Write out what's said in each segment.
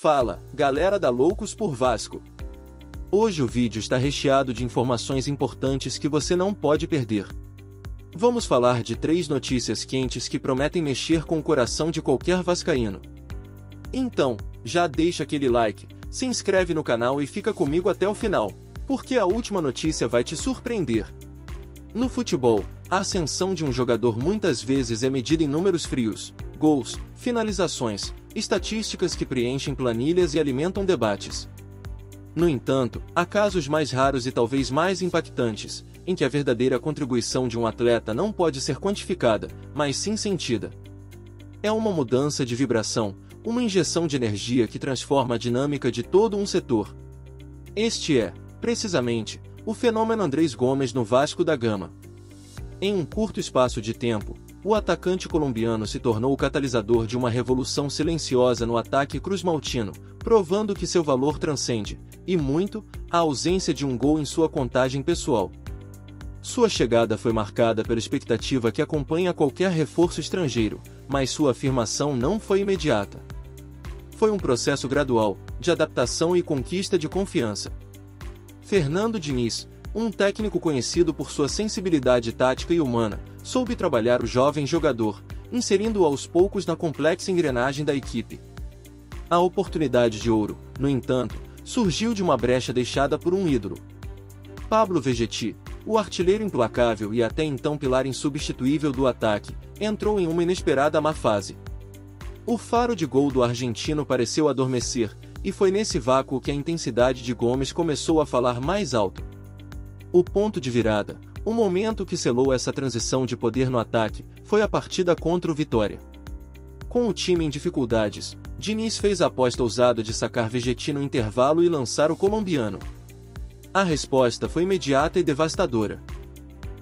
Fala, galera da Loucos por Vasco! Hoje o vídeo está recheado de informações importantes que você não pode perder. Vamos falar de 3 notícias quentes que prometem mexer com o coração de qualquer vascaíno. Então, já deixa aquele like, se inscreve no canal e fica comigo até o final, porque a última notícia vai te surpreender. No futebol, a ascensão de um jogador muitas vezes é medida em números frios, gols, finalizações, estatísticas que preenchem planilhas e alimentam debates. No entanto, há casos mais raros e talvez mais impactantes, em que a verdadeira contribuição de um atleta não pode ser quantificada, mas sim sentida. É uma mudança de vibração, uma injeção de energia que transforma a dinâmica de todo um setor. Este é, precisamente, o fenômeno Andrés Gomes no Vasco da Gama. Em um curto espaço de tempo, o atacante colombiano se tornou o catalisador de uma revolução silenciosa no ataque cruzmaltino, provando que seu valor transcende, e muito, a ausência de um gol em sua contagem pessoal. Sua chegada foi marcada pela expectativa que acompanha qualquer reforço estrangeiro, mas sua afirmação não foi imediata. Foi um processo gradual, de adaptação e conquista de confiança. Fernando Diniz, um técnico conhecido por sua sensibilidade tática e humana, soube trabalhar o jovem jogador, inserindo-o aos poucos na complexa engrenagem da equipe. A oportunidade de ouro, no entanto, surgiu de uma brecha deixada por um ídolo. Pablo Vegetti, o artilheiro implacável e até então pilar insubstituível do ataque, entrou em uma inesperada má fase. O faro de gol do argentino pareceu adormecer, e foi nesse vácuo que a intensidade de Gomes começou a falar mais alto. O ponto de virada, o momento que selou essa transição de poder no ataque, foi a partida contra o Vitória. Com o time em dificuldades, Diniz fez a aposta ousada de sacar Vegetti no intervalo e lançar o colombiano. A resposta foi imediata e devastadora.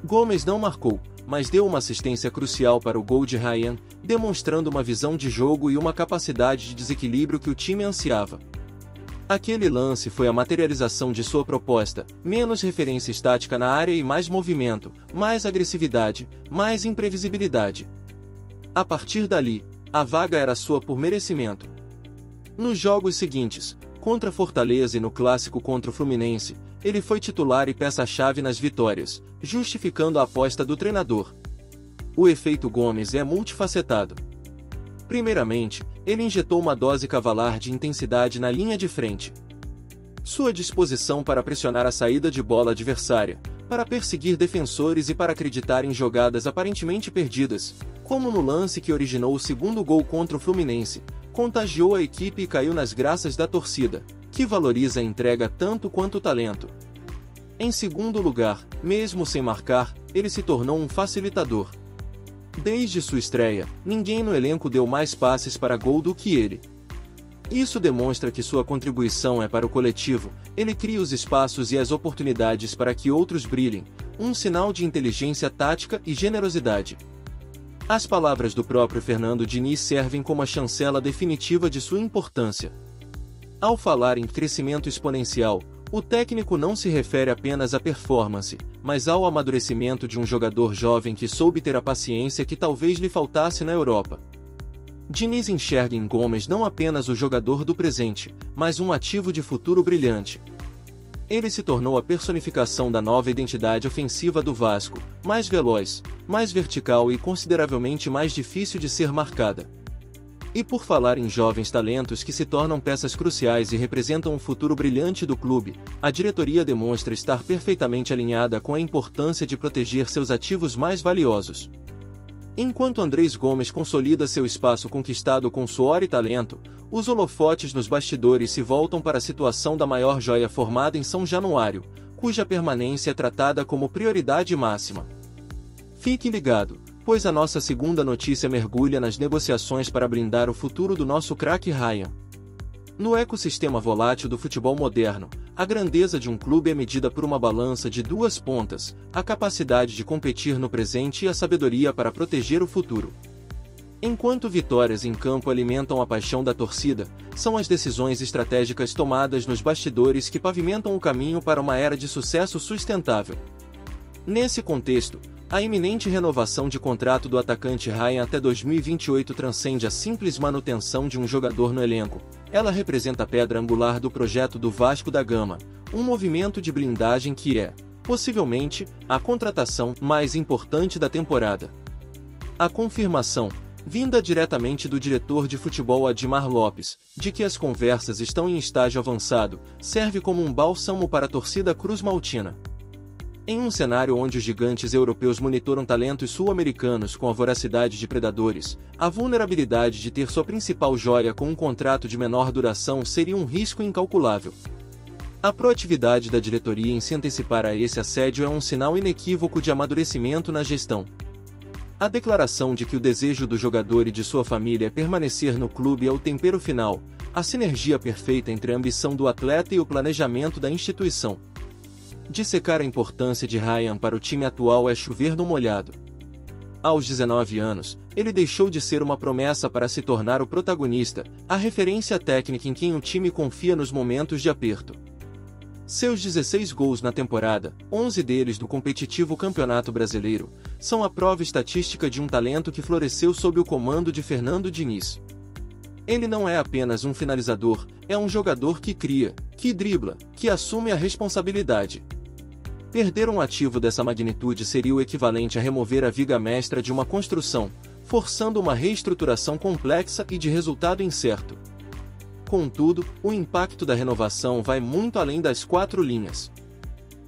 Gomes não marcou, mas deu uma assistência crucial para o gol de Ryan, demonstrando uma visão de jogo e uma capacidade de desequilíbrio que o time ansiava. Aquele lance foi a materialização de sua proposta, menos referência estática na área e mais movimento, mais agressividade, mais imprevisibilidade. A partir dali, a vaga era sua por merecimento. Nos jogos seguintes, contra Fortaleza e no clássico contra o Fluminense, ele foi titular e peça-chave nas vitórias, justificando a aposta do treinador. O efeito Gomes é multifacetado. Primeiramente, ele injetou uma dose cavalar de intensidade na linha de frente. Sua disposição para pressionar a saída de bola adversária, para perseguir defensores e para acreditar em jogadas aparentemente perdidas, como no lance que originou o segundo gol contra o Fluminense, contagiou a equipe e caiu nas graças da torcida, que valoriza a entrega tanto quanto o talento. Em segundo lugar, mesmo sem marcar, ele se tornou um facilitador. Desde sua estreia, ninguém no elenco deu mais passes para gol do que ele. Isso demonstra que sua contribuição é para o coletivo, ele cria os espaços e as oportunidades para que outros brilhem, um sinal de inteligência tática e generosidade. As palavras do próprio Fernando Diniz servem como a chancela definitiva de sua importância. Ao falar em crescimento exponencial, o técnico não se refere apenas à performance, mas ao amadurecimento de um jogador jovem que soube ter a paciência que talvez lhe faltasse na Europa. Diniz enxerga em Gomes não apenas o jogador do presente, mas um ativo de futuro brilhante. Ele se tornou a personificação da nova identidade ofensiva do Vasco, mais veloz, mais vertical e consideravelmente mais difícil de ser marcada. E por falar em jovens talentos que se tornam peças cruciais e representam um futuro brilhante do clube, a diretoria demonstra estar perfeitamente alinhada com a importância de proteger seus ativos mais valiosos. Enquanto Andrés Gomes consolida seu espaço conquistado com suor e talento, os holofotes nos bastidores se voltam para a situação da maior joia formada em São Januário, cuja permanência é tratada como prioridade máxima. Fique ligado, pois a nossa segunda notícia mergulha nas negociações para blindar o futuro do nosso craque Ryan. No ecossistema volátil do futebol moderno, a grandeza de um clube é medida por uma balança de 2 pontas, a capacidade de competir no presente e a sabedoria para proteger o futuro. Enquanto vitórias em campo alimentam a paixão da torcida, são as decisões estratégicas tomadas nos bastidores que pavimentam o caminho para uma era de sucesso sustentável. Nesse contexto, A iminente renovação de contrato do atacante Ryan até 2028 transcende a simples manutenção de um jogador no elenco. Ela representa a pedra angular do projeto do Vasco da Gama, um movimento de blindagem que é, possivelmente, a contratação mais importante da temporada. A confirmação, vinda diretamente do diretor de futebol Admar Lopes, de que as conversas estão em estágio avançado, serve como um bálsamo para a torcida cruz-maltina. Em um cenário onde os gigantes europeus monitoram talentos sul-americanos com a voracidade de predadores, a vulnerabilidade de ter sua principal joia com um contrato de menor duração seria um risco incalculável. A proatividade da diretoria em se antecipar a esse assédio é um sinal inequívoco de amadurecimento na gestão. A declaração de que o desejo do jogador e de sua família é permanecer no clube é o tempero final, a sinergia perfeita entre a ambição do atleta e o planejamento da instituição. Dissecar a importância de Ryan para o time atual é chover no molhado. Aos 19 anos, ele deixou de ser uma promessa para se tornar o protagonista, a referência técnica em quem o time confia nos momentos de aperto. Seus 16 gols na temporada, 11 deles do competitivo Campeonato Brasileiro, são a prova estatística de um talento que floresceu sob o comando de Fernando Diniz. Ele não é apenas um finalizador, é um jogador que cria, que dribla, que assume a responsabilidade. Perder um ativo dessa magnitude seria o equivalente a remover a viga mestra de uma construção, forçando uma reestruturação complexa e de resultado incerto. Contudo, o impacto da renovação vai muito além das 4 linhas.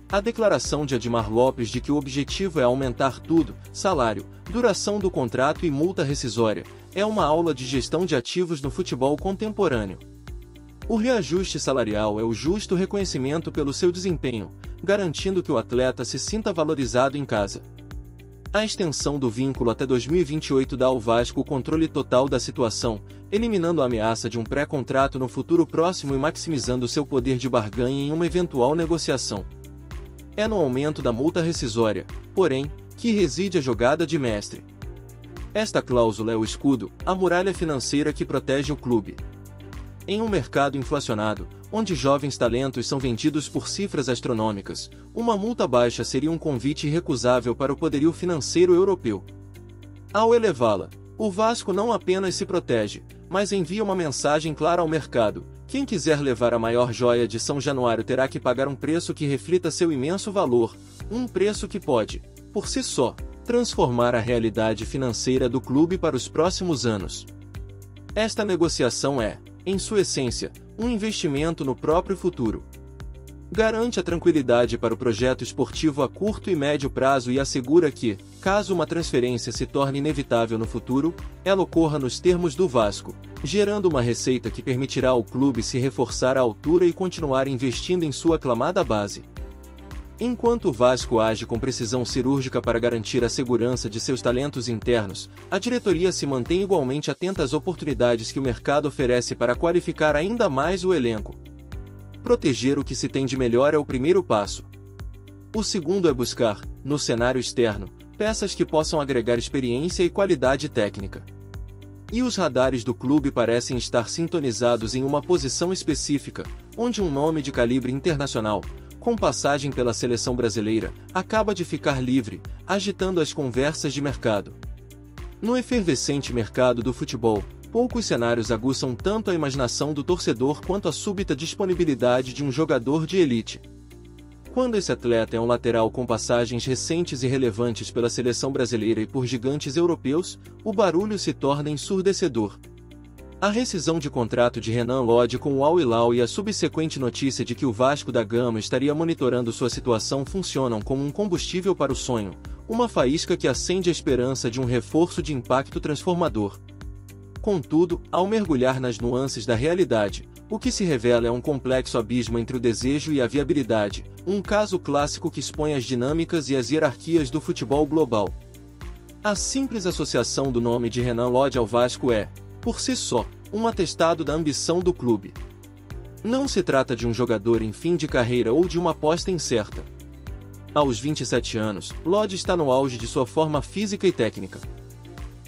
A declaração de Admar Lopes de que o objetivo é aumentar tudo, salário, duração do contrato e multa rescisória, é uma aula de gestão de ativos no futebol contemporâneo. O reajuste salarial é o justo reconhecimento pelo seu desempenho, garantindo que o atleta se sinta valorizado em casa. A extensão do vínculo até 2028 dá ao Vasco o controle total da situação, eliminando a ameaça de um pré-contrato no futuro próximo e maximizando seu poder de barganha em uma eventual negociação. É no aumento da multa rescisória, porém, que reside a jogada de mestre. Esta cláusula é o escudo, a muralha financeira que protege o clube. Em um mercado inflacionado, onde jovens talentos são vendidos por cifras astronômicas, uma multa baixa seria um convite irrecusável para o poderio financeiro europeu. Ao elevá-la, o Vasco não apenas se protege, mas envia uma mensagem clara ao mercado: quem quiser levar a maior joia de São Januário terá que pagar um preço que reflita seu imenso valor, um preço que pode, por si só, transformar a realidade financeira do clube para os próximos anos. Esta negociação é, em sua essência, um investimento no próprio futuro. Garante a tranquilidade para o projeto esportivo a curto e médio prazo e assegura que, caso uma transferência se torne inevitável no futuro, ela ocorra nos termos do Vasco, gerando uma receita que permitirá ao clube se reforçar à altura e continuar investindo em sua aclamada base. Enquanto o Vasco age com precisão cirúrgica para garantir a segurança de seus talentos internos, a diretoria se mantém igualmente atenta às oportunidades que o mercado oferece para qualificar ainda mais o elenco. Proteger o que se tem de melhor é o primeiro passo. O segundo é buscar, no cenário externo, peças que possam agregar experiência e qualidade técnica. E os radares do clube parecem estar sintonizados em uma posição específica, onde um nome de calibre internacional, com passagem pela seleção brasileira, acaba de ficar livre, agitando as conversas de mercado. No efervescente mercado do futebol, poucos cenários aguçam tanto a imaginação do torcedor quanto a súbita disponibilidade de um jogador de elite. Quando esse atleta é um lateral com passagens recentes e relevantes pela seleção brasileira e por gigantes europeus, o barulho se torna ensurdecedor. A rescisão de contrato de Renan Lodge com o Al Hilal e a subsequente notícia de que o Vasco da Gama estaria monitorando sua situação funcionam como um combustível para o sonho, uma faísca que acende a esperança de um reforço de impacto transformador. Contudo, ao mergulhar nas nuances da realidade, o que se revela é um complexo abismo entre o desejo e a viabilidade, um caso clássico que expõe as dinâmicas e as hierarquias do futebol global. A simples associação do nome de Renan Lodge ao Vasco é, por si só, um atestado da ambição do clube. Não se trata de um jogador em fim de carreira ou de uma aposta incerta. Aos 27 anos, Lodge está no auge de sua forma física e técnica.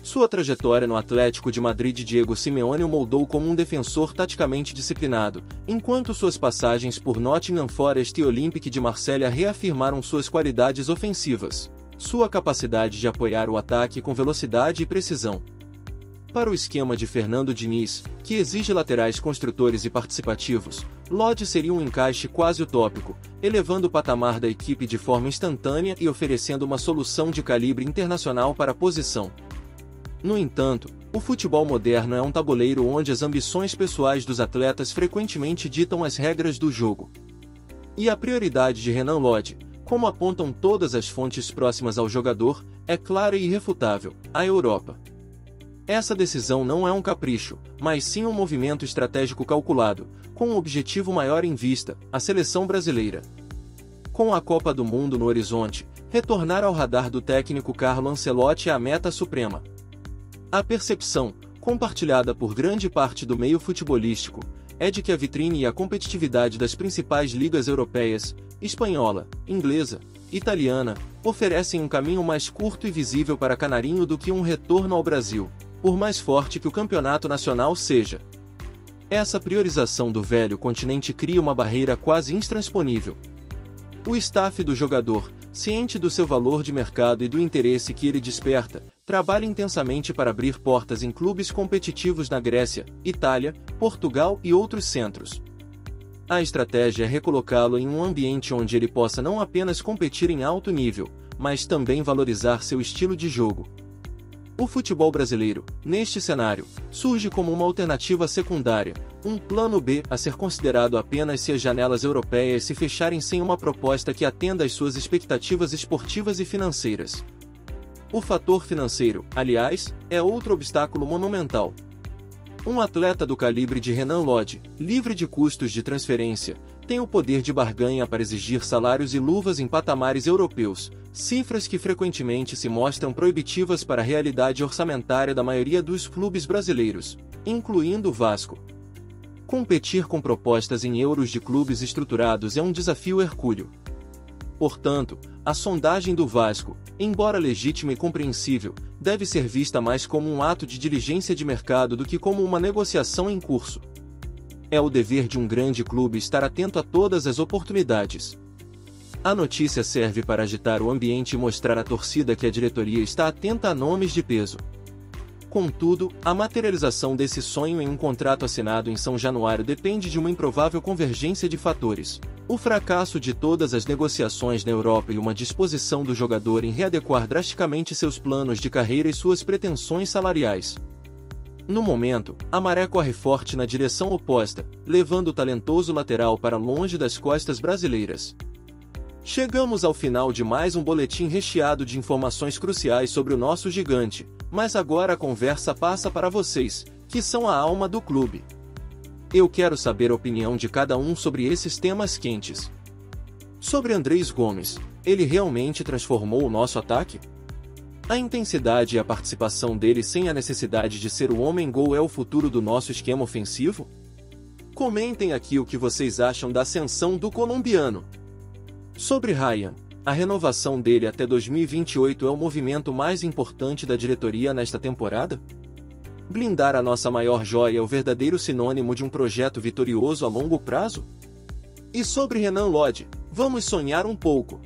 Sua trajetória no Atlético de Madrid Diego Simeone o moldou como um defensor taticamente disciplinado, enquanto suas passagens por Nottingham Forest e Olympique de Marselha reafirmaram suas qualidades ofensivas. sua capacidade de apoiar o ataque com velocidade e precisão. Para o esquema de Fernando Diniz, que exige laterais construtores e participativos, Lodi seria um encaixe quase utópico, elevando o patamar da equipe de forma instantânea e oferecendo uma solução de calibre internacional para a posição. No entanto, o futebol moderno é um tabuleiro onde as ambições pessoais dos atletas frequentemente ditam as regras do jogo. E a prioridade de Renan Lodi, como apontam todas as fontes próximas ao jogador, é clara e irrefutável: a Europa. Essa decisão não é um capricho, mas sim um movimento estratégico calculado, com um objetivo maior em vista: a seleção brasileira. Com a Copa do Mundo no horizonte, retornar ao radar do técnico Carlo Ancelotti é a meta suprema. A percepção, compartilhada por grande parte do meio futebolístico, é de que a vitrine e a competitividade das principais ligas europeias, espanhola, inglesa, italiana, oferecem um caminho mais curto e visível para Canarinho do que um retorno ao Brasil, por mais forte que o campeonato nacional seja. Essa priorização do velho continente cria uma barreira quase intransponível. O staff do jogador, ciente do seu valor de mercado e do interesse que ele desperta, trabalha intensamente para abrir portas em clubes competitivos na Grécia, Itália, Portugal e outros centros. A estratégia é recolocá-lo em um ambiente onde ele possa não apenas competir em alto nível, mas também valorizar seu estilo de jogo. O futebol brasileiro, neste cenário, surge como uma alternativa secundária, um plano B a ser considerado apenas se as janelas europeias se fecharem sem uma proposta que atenda às suas expectativas esportivas e financeiras. O fator financeiro, aliás, é outro obstáculo monumental. Um atleta do calibre de Renan Lodi, livre de custos de transferência, tem o poder de barganha para exigir salários e luvas em patamares europeus, cifras que frequentemente se mostram proibitivas para a realidade orçamentária da maioria dos clubes brasileiros, incluindo o Vasco. Competir com propostas em euros de clubes estruturados é um desafio hercúleo. Portanto, a sondagem do Vasco, embora legítima e compreensível, deve ser vista mais como um ato de diligência de mercado do que como uma negociação em curso. É o dever de um grande clube estar atento a todas as oportunidades. A notícia serve para agitar o ambiente e mostrar à torcida que a diretoria está atenta a nomes de peso. Contudo, a materialização desse sonho em um contrato assinado em São Januário depende de uma improvável convergência de fatores: o fracasso de todas as negociações na Europa e uma disposição do jogador em readequar drasticamente seus planos de carreira e suas pretensões salariais. No momento, a maré corre forte na direção oposta, levando o talentoso lateral para longe das costas brasileiras. Chegamos ao final de mais um boletim recheado de informações cruciais sobre o nosso gigante, mas agora a conversa passa para vocês, que são a alma do clube. Eu quero saber a opinião de cada um sobre esses temas quentes. Sobre Andrés Gomes, ele realmente transformou o nosso ataque? A intensidade e a participação dele sem a necessidade de ser o homem-gol é o futuro do nosso esquema ofensivo? Comentem aqui o que vocês acham da ascensão do colombiano. Sobre Ryan, a renovação dele até 2028 é o movimento mais importante da diretoria nesta temporada? Blindar a nossa maior joia é o verdadeiro sinônimo de um projeto vitorioso a longo prazo? E sobre Renan Lodi, vamos sonhar um pouco.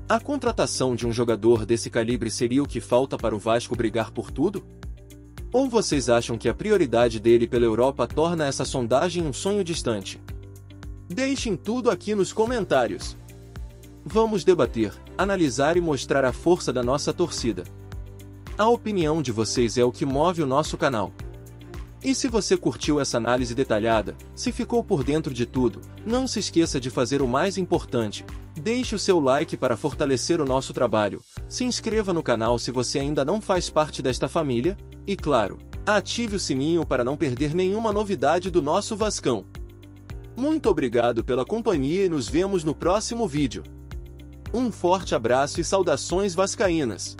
A contratação de um jogador desse calibre seria o que falta para o Vasco brigar por tudo? Ou vocês acham que a prioridade dele pela Europa torna essa sondagem um sonho distante? Deixem tudo aqui nos comentários. Vamos debater, analisar e mostrar a força da nossa torcida. A opinião de vocês é o que move o nosso canal. E se você curtiu essa análise detalhada, se ficou por dentro de tudo, não se esqueça de fazer o mais importante: deixe o seu like para fortalecer o nosso trabalho, se inscreva no canal se você ainda não faz parte desta família, e claro, ative o sininho para não perder nenhuma novidade do nosso Vascão. Muito obrigado pela companhia e nos vemos no próximo vídeo. Um forte abraço e saudações vascaínas!